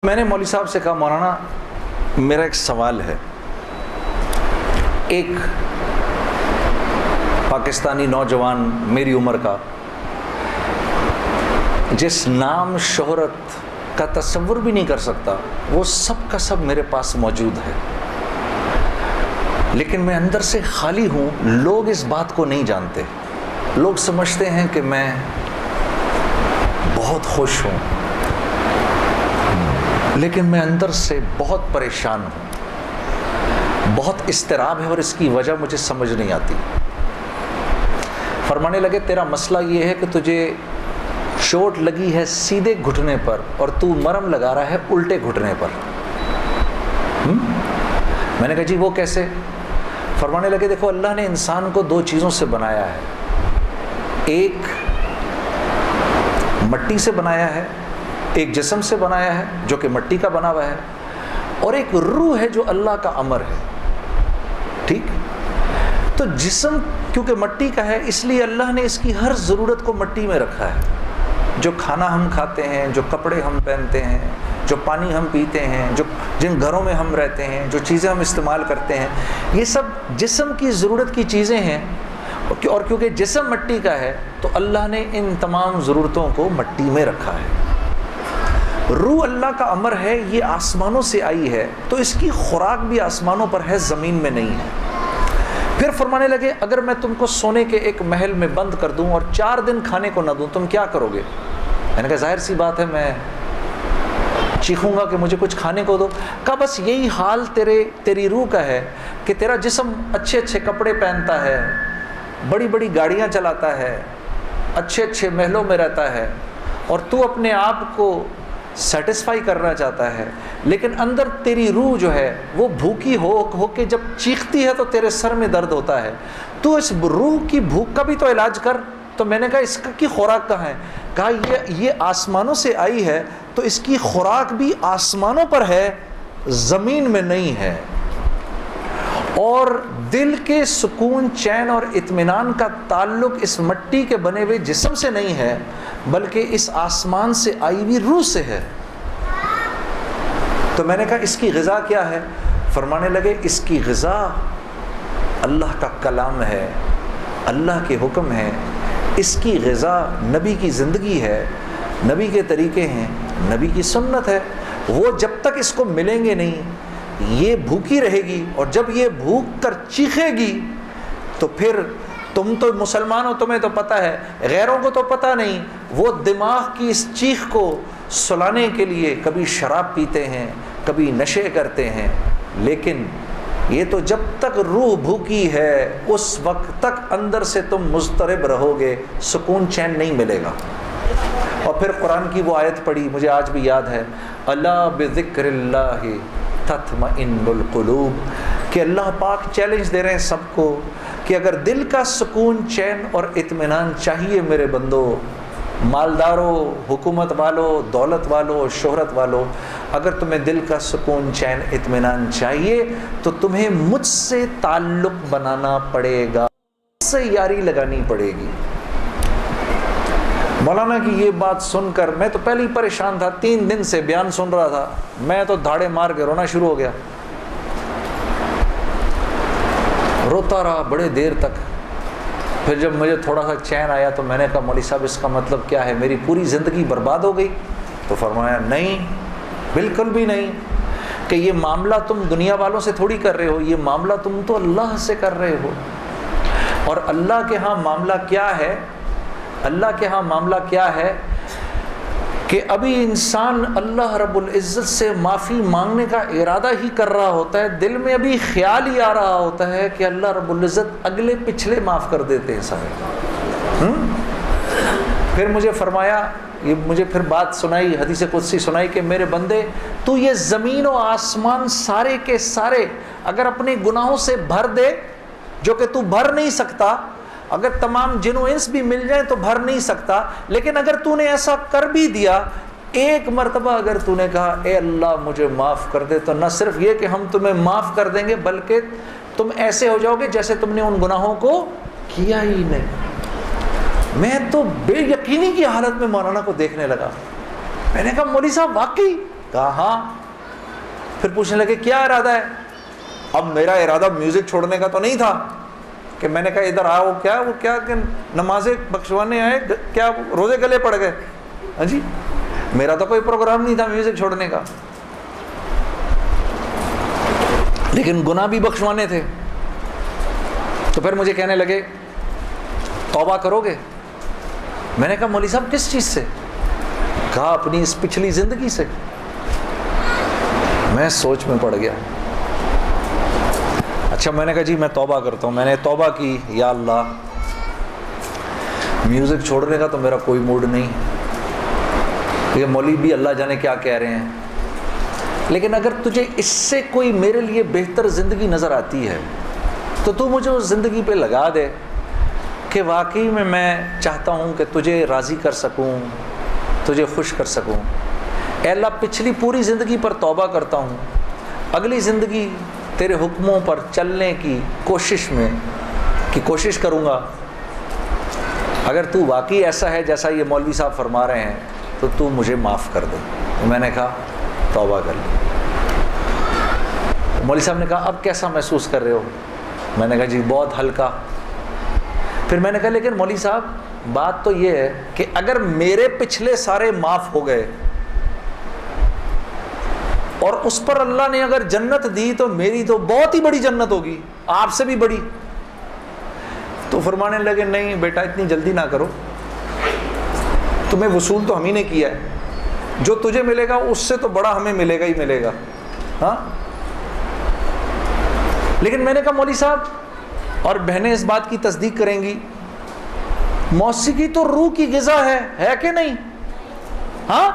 میں نے مولوی صاحب سے کہا مولانا میرا ایک سوال ہے، ایک پاکستانی نوجوان میری عمر کا جس نام شہرت کا تصور بھی نہیں کر سکتا، وہ سب کا سب میرے پاس موجود ہے، لیکن میں اندر سے خالی ہوں۔ لوگ اس بات کو نہیں جانتے، لوگ سمجھتے ہیں کہ میں بہت خوش ہوں، لیکن میں اندر سے بہت پریشان ہوں، بہت اضطراب ہے اور اس کی وجہ مجھے سمجھ نہیں آتی۔ فرمانے لگے تیرا مسئلہ یہ ہے کہ تجھے چوٹ لگی ہے سیدھے گھٹنے پر اور تو مرہم لگا رہا ہے الٹے گھٹنے پر۔ میں نے کہا جی وہ کیسے؟ فرمانے لگے دیکھو اللہ نے انسان کو دو چیزوں سے بنایا ہے، ایک مٹی سے بنایا ہے، ایک جسم سے بنایا ہے جو کہ مٹی کا بنا ہوا ہے، اور ایک روح ہے جو اللہ کا امر ہے۔ ٹھیک؟ تو جسم کیونکہ مٹی کا ہے اس لیے اللہ نے اس کی ہر ضرورت کو مٹی میں رکھا ہے۔ جو کھانا ہم کھاتے ہیں، جو کپڑے ہم پہنتے ہیں، جو پانی ہم پیتے ہیں، جن گھروں میں ہم رہتے ہیں، جو چیزیں ہم استعمال کرتے ہیں، یہ سب جسم کی ضرورت کی چیزیں ہیں، اور کیونکہ جسم مٹی کا ہے تو اللہ نے ان تمام ضرورتوں کو مٹی میں رکھا ہے۔ روح اللہ کا امر ہے، یہ آسمانوں سے آئی ہے تو اس کی خوراک بھی آسمانوں پر ہے، زمین میں نہیں ہے۔ پھر فرمانے لگے اگر میں تم کو سونے کے ایک محل میں بند کر دوں اور 4 دن کھانے کو نہ دوں تم کیا کرو گے؟ میں نے کہا ظاہر سی بات ہے میں چیخوں گا کہ مجھے کچھ کھانے کو دو۔ کہا بس یہی حال تیری روح کا ہے کہ تیرا جسم اچھے اچھے کپڑے پہنتا ہے، بڑی بڑی گاڑیاں چلاتا ہے، اچھے اچھے محلوں میں رہتا ہے، اور تو اپنے آپ کو سیٹسفائی کرنا چاہتا ہے، لیکن اندر تیری روح جو ہے وہ بھوکی ہو کے جب چیختی ہے تو تیرے سر میں درد ہوتا ہے، تو اس روح کی بھوک کا بھی تو علاج کر۔ تو میں نے کہا اس کی خوراک کہاں ہے؟ کہا یہ آسمانوں سے آئی ہے تو اس کی خوراک بھی آسمانوں پر ہے، زمین میں نہیں ہے۔ اور دل کے سکون، چین اور اطمینان کا تعلق اس مٹی کے بنے ہوئے جسم سے نہیں ہے بلکہ اس آسمان سے آئی ہوئی روح سے ہے۔ تو میں نے کہا اس کی غذا کیا ہے؟ فرمانے لگے اس کی غذا اللہ کا کلام ہے، اللہ کے حکم ہے، اس کی غذا نبی کی زندگی ہے، نبی کے طریقے ہیں، نبی کی سنت ہے۔ وہ جب تک اس کو ملیں گے نہیں یہ بھوکی رہے گی، اور جب یہ بھوک کر چیخے گی تو پھر تم تو مسلمان ہو، تمہیں تو پتہ ہے، غیروں کو تو پتہ نہیں، وہ دماغ کی اس چیخ کو سلانے کے لیے کبھی شراب پیتے ہیں، کبھی نشے کرتے ہیں، لیکن یہ تو جب تک روح بھوکی ہے اس وقت تک اندر سے تم مضطرب رہو گے، سکون چین نہیں ملے گا۔ اور پھر قرآن کی وہ آیت پڑھی مجھے آج بھی یاد ہے، الا بذکر اللہ تطمئن القلوب، کہ اللہ پاک چیلنج دے رہے ہیں سب کو کہ اگر دل کا سکون، چین اور اطمینان چاہیے میرے بندو، مالداروں، حکومت والوں، دولت والوں، شہرت والوں، اگر تمہیں دل کا سکون، چین، اطمینان چاہیے تو تمہیں مجھ سے تعلق بنانا پڑے گا، مجھ سے یاری لگانی پڑے گی۔ مولانا کی یہ بات سن کر میں تو پہلے ہی پریشان تھا، 3 دن سے بیان سن رہا تھا، میں تو دھاڑے مار کے رونا شروع ہو گیا، روتا رہا بڑے دیر تک۔ پھر جب مجھے تھوڑا سا چین آیا تو میں نے کہا مولوی صاحب اس کا مطلب کیا ہے، میری پوری زندگی برباد ہو گئی؟ تو فرمایا نہیں، بالکل بھی نہیں، کہ یہ معاملہ تم دنیا والوں سے تھوڑی کر رہے ہو، یہ معاملہ تم تو اللہ سے کر رہے ہو۔ اور اللہ کے ہاں معاملہ کیا ہے؟ اللہ کے ہاں معاملہ کیا ہے کہ ابھی انسان اللہ رب العزت سے معافی مانگنے کا ارادہ ہی کر رہا ہوتا ہے، دل میں ابھی خیال ہی آ رہا ہوتا ہے کہ اللہ رب العزت اگلے پچھلے معاف کر دیتے ہیں سارے۔ پھر مجھے فرمایا، یہ مجھے پھر بات سنائی، حدیث قدسی سنائی کہ میرے بندے تو یہ زمین و آسمان سارے کے سارے اگر اپنے گناہوں سے بھر دے، جو کہ تو بھر نہیں سکتا، اگر تمام جن و انس بھی مل جائیں تو بھر نہیں سکتا، لیکن اگر تو نے ایسا کر بھی دیا، ایک مرتبہ اگر تو نے کہا اے اللہ مجھے معاف کر دے، تو نہ صرف یہ کہ ہم تمہیں معاف کر دیں گے بلکہ تم ایسے ہو جاؤ گے جیسے تم نے ان گناہوں کو کیا ہی نہیں۔ میں تو بے یقینی کی حالت میں مولانا کو دیکھنے لگا، میں نے کہا مولوی صاحب واقعی کہا ہاں. پھر پوچھنے لگے کیا ارادہ ہے؟ اب میرا ارادہ میوزک چھوڑنے کا تو نہیں تھا کہ میں نے کہا ادھر آؤ، وہ کیا کہ نمازیں بخشوانے آئے، کیا روزے گلے پڑ گئے؟ ہاں جی، میرا تو کوئی پروگرام نہیں تھا میوزک چھوڑنے کا، لیکن گناہ بھی بخشوانے تھے. تو پھر مجھے کہنے لگے توبہ کرو گے؟ میں نے کہا مولوی صاحب کس چیز سے؟ کہا اپنی اس پچھلی زندگی سے. میں سوچ میں پڑ گیا. اچھا، میں نے کہا جی میں توبہ کرتا ہوں. میں نے توبہ کی، یا اللہ میوزک چھوڑنے کا تو میرا کوئی موڈ نہیں، یہ مولوی بھی اللہ جانے کیا کہہ رہے ہیں، لیکن اگر تجھے اس سے کوئی میرے لیے بہتر زندگی نظر آتی ہے تو تو مجھے اس زندگی پہ لگا دے کہ واقعی میں چاہتا ہوں کہ تجھے راضی کر سکوں، تجھے خوش کر سکوں. اے اللہ پچھلی پوری زندگی پر توبہ کرتا ہوں، اگلی زندگی تیرے حکموں پر چلنے کی کوشش کروں گا. اگر تو واقعی ایسا ہے جیسا یہ مولوی صاحب فرما رہے ہیں تو تو مجھے معاف کر دے. میں نے کہا توبہ کر لی. مولوی صاحب نے کہا اب کیسا محسوس کر رہے ہو؟ میں نے کہا جی بہت ہلکا. پھر میں نے کہا لیکن مولوی صاحب بات تو یہ ہے کہ اگر میرے پچھلے سارے معاف ہو گئے اور اس پر اللہ نے اگر جنت دی تو میری تو بہت ہی بڑی جنت ہوگی، آپ سے بھی بڑی. تو فرمانے لگے نہیں بیٹا اتنی جلدی نہ کرو، تمہیں وصول تو ہم ہی نے کیا ہے، جو تجھے ملے گا اس سے تو بڑا ہمیں ملے گا ہی ملے گا. ہاں، لیکن میں نے کہا مولوی صاحب، اور بہنیں اس بات کی تصدیق کریں گی، موسیقی تو روح کی غذا ہے کہ نہیں؟ ہاں،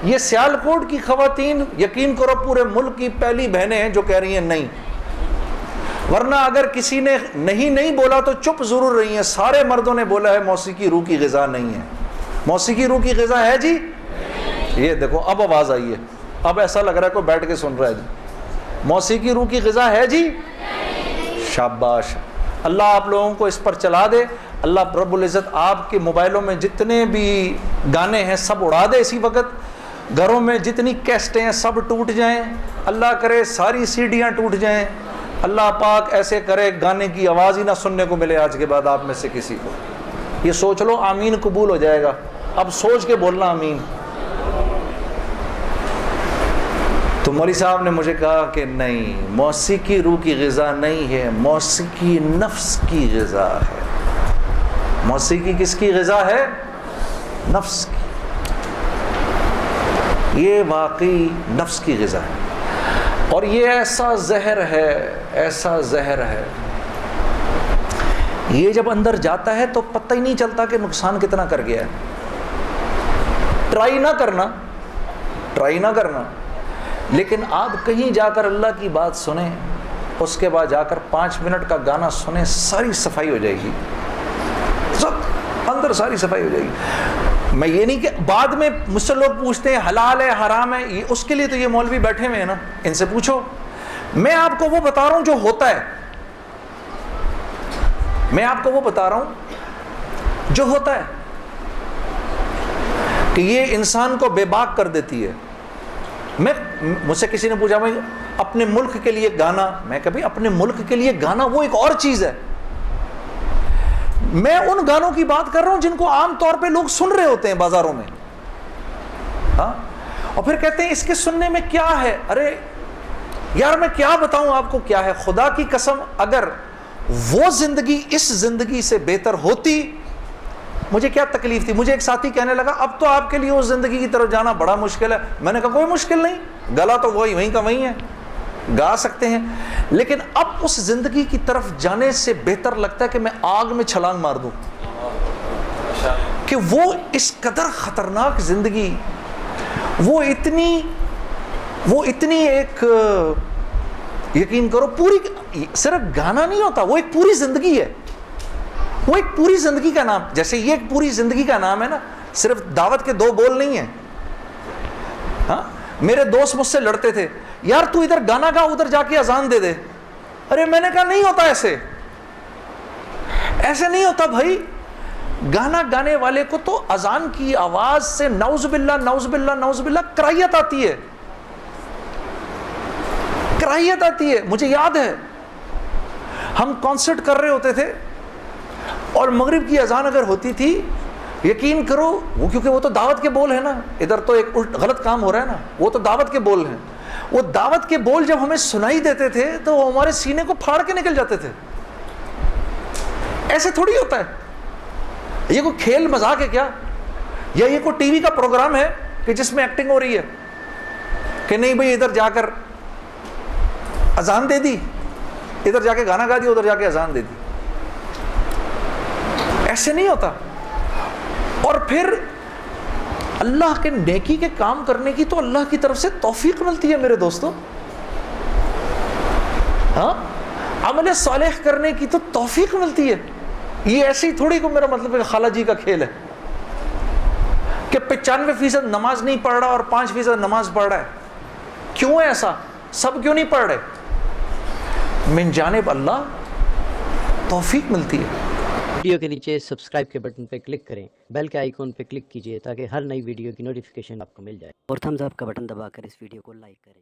یہ سیالکوٹ کی خواتین یقین کرو پورے ملک کی پہلی بہنیں ہیں جو کہہ رہی ہیں نہیں، ورنہ اگر کسی نے نہیں بولا تو چپ ضرور رہی ہیں. سارے مردوں نے بولا ہے موسیقی روح کی غذا نہیں ہے. موسیقی روح کی غذا ہے جی. یہ دیکھو اب آواز آئی ہے، اب ایسا لگ رہا ہے کوئی بیٹھ کے سن رہا ہے جی. موسیقی روح کی غذا ہے جی. شاباش، اللہ آپ لوگوں کو اس پر چلا دے. اللہ رب العزت آپ کے موبائلوں میں جتنے بھی گانے ہیں سب اڑا دے اسی وقت. گھروں میں جتنی کیسٹیں ہیں سب ٹوٹ جائیں، اللہ کرے ساری سیڈیاں ٹوٹ جائیں. اللہ پاک ایسے کرے گانے کی آواز ہی نہ سننے کو ملے آج کے بعد آپ میں سے کسی کو. یہ سوچ لو آمین قبول ہو جائے گا. اب سوچ کے بولنا آمین. تو مولوی صاحب نے مجھے کہا کہ نہیں، موسیقی روح کی غذا نہیں ہے، موسیقی نفس کی غذا ہے. موسیقی کس کی غذا ہے؟ نفس کی. یہ واقعی نفس کی غذا ہے، اور یہ ایسا زہر ہے یہ جب اندر جاتا ہے تو پتہ ہی نہیں چلتا کہ نقصان کتنا کر گیا ہے. ٹرائی نہ کرنا، لیکن آپ کہیں جا کر اللہ کی بات سنیں، اس کے بعد جا کر 5 منٹ کا گانا سنیں، ساری صفائی ہو جائے گی، سب اندر ساری صفائی ہو جائے گی. میں یہ نہیں کہ بعد میں مجھ سے لوگ پوچھتے ہیں حلال ہے حرام ہے، اس کے لیے تو یہ مولوی بیٹھے ہوئے ہیں نا، ان سے پوچھو. میں آپ کو وہ بتا رہا ہوں جو ہوتا ہے، میں آپ کو وہ بتا رہا ہوں جو ہوتا ہے کہ یہ انسان کو بے باک کر دیتی ہے. مجھ سے کسی نے پوچھا بھائی اپنے ملک کے لیے گانا، میں کبھی اپنے ملک کے لیے گانا وہ ایک اور چیز ہے. میں ان گانوں کی بات کر رہا ہوں جن کو عام طور پہ لوگ سن رہے ہوتے ہیں بازاروں میں. ہاں، اور پھر کہتے ہیں اس کے سننے میں کیا ہے. ارے یار میں کیا بتاؤں آپ کو کیا ہے. خدا کی قسم اگر وہ زندگی اس زندگی سے بہتر ہوتی مجھے کیا تکلیف تھی. مجھے ایک ساتھی کہنے لگا اب تو آپ کے لیے اس زندگی کی طرف جانا بڑا مشکل ہے. میں نے کہا کوئی مشکل نہیں، گلا تو وہیں کا وہیں ہے، گا سکتے ہیں، لیکن اب اس زندگی کی طرف جانے سے بہتر لگتا ہے کہ میں آگ میں چھلانگ مار دوں. کہ وہ اس قدر خطرناک زندگی، وہ اتنی ایک یقین کرو پوری، صرف گانا نہیں ہوتا، وہ ایک پوری زندگی ہے. وہ ایک پوری زندگی کا نام، جیسے یہ ایک پوری زندگی کا نام ہے نا، صرف دعوت کے 2 بول نہیں ہیں. ہاں، میرے دوست مجھ سے لڑتے تھے، یار تو ادھر گانا گا ادھر جا کے اذان دے دے. ارے میں نے کہا نہیں ہوتا ایسے نہیں ہوتا بھائی. گانا گانے والے کو تو اذان کی آواز سے نعوذ باللہ نعوذ باللہ نعوذ باللہ کرائیت آتی ہے. کراہیت آتی ہے. مجھے یاد ہے ہم کانسرٹ کر رہے ہوتے تھے اور مغرب کی اذان اگر ہوتی تھی، یقین کرو وہ کیونکہ وہ تو دعوت کے بول ہیں نا، ادھر تو ایک غلط کام ہو رہا ہے نا، وہ تو دعوت کے بول ہیں. وہ دعوت کے بول جب ہمیں سنائی دیتے تھے تو وہ ہمارے سینے کو پھاڑ کے نکل جاتے تھے. ایسے تھوڑی ہوتا ہے. یہ کوئی کھیل مذاق ہے کیا؟ یا یہ کوئی ٹی وی کا پروگرام ہے کہ جس میں ایکٹنگ ہو رہی ہے کہ نہیں بھئی ادھر جا کر اذان دے دی، ادھر جا کے گانا گا دیا، ادھر جا کے اذان دے دی. ایسے نہیں ہوتا. اور پھر اللہ کے نیکی کے کام کرنے کی تو اللہ کی طرف سے توفیق ملتی ہے میرے دوستو. ہاں، عمل صالح کرنے کی تو توفیق ملتی ہے. یہ ایسے ہی تھوڑی کو میرا مطلب ہے خالہ جی کا کھیل ہے کہ 95% نماز نہیں پڑھ رہا اور 5% نماز پڑھ رہا ہے. کیوں ہے ایسا؟ سب کیوں نہیں پڑھ رہے؟ من جانب اللہ توفیق ملتی ہے. ویڈیو کے نیچے سبسکرائب کے بٹن پہ کلک کریں، بیل کے آئیکن پہ کلک کیجئے تاکہ ہر نئی ویڈیو کی نوٹیفیکیشن آپ کو مل جائے، اور تھمز اپ کا بٹن دبا کر اس ویڈیو کو لائک کریں.